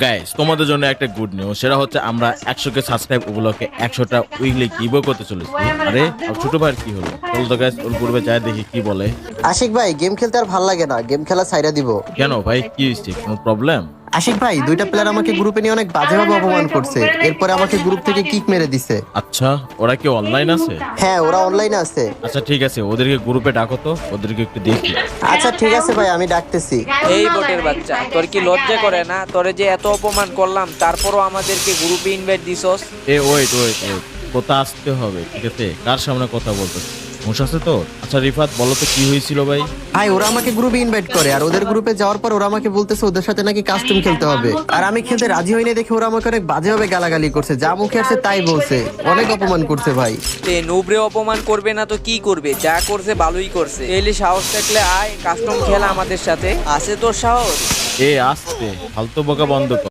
Guys তোমাদের জন্য একটা গুড নিউজ, সেটা হচ্ছে আমরা 100কে সাবস্ক্রাইব উপলক্ষে 100টা উইকলি গিভও করতে চলেছি। আরে আর ছোট ভাইয়ের কি হলো? চলো তো গাইস ওর গ্রুপে যাই দেখি কি বলে। আশিক ভাই গেম খেলতে আর ভাল লাগে না, গেম খেলা ছাইরা দিব। কেন ভাই, কি হয়েছে? কোনো প্রবলেম? আশিক ভাই দুইটা প্লেয়ার আমাকে গ্রুপে নিয়ে অনেক বাজেভাবে অপমান করছে, এরপরে আমাকে গ্রুপ থেকে কিক মেরে দিছে। আচ্ছা, ওরা কি অনলাইন আছে? হ্যাঁ ওরা অনলাইনে আছে। আচ্ছা ঠিক আছে, ওদেরকে গ্রুপে ডাকো তো, ওদেরকে একটু দেখি। আচ্ছা ঠিক আছে ভাই, আমি ডাকতেছি। এই বটের বাচ্চা, তোর কি লজ্জা করে না? তোরে যে এত অপমান করলাম, তারপরও আমাদেরকে গ্রুপে ইনভাইট দিছস। ওয়েট ওয়েট ওয়েট, কথা আসতে হবে, ঠিক আছে? কার সামনে কথা বলতে হুঁশ আছে তো? আচ্ছা রিফাত, বলো তো কি হয়েছিল ভাই? ভাই ওরা আমাকে গ্রুপে ইনভাইট করে, আর ওদের গ্রুপে যাওয়ার পর ওরা আমাকে বলতেছে ওদের সাথে নাকি কাস্টম খেলতে হবে, আর আমি খেলতে রাজি হইনি দেখে ওরা আমাকে অনেক বাজেভাবে গালাগালি করছে, যা মুখে আসছে তাই বলছে, অনেক অপমান করছে ভাই। তে নুবরে অপমান করবে না তো কি করবে? যা করছে ভালোই করছে। এলে সাহস থাকলে আয়, কাস্টম খেলা আমাদের সাথে। আছে তোর সাহস? আসতে ফালতু বকা বন্ধ কর।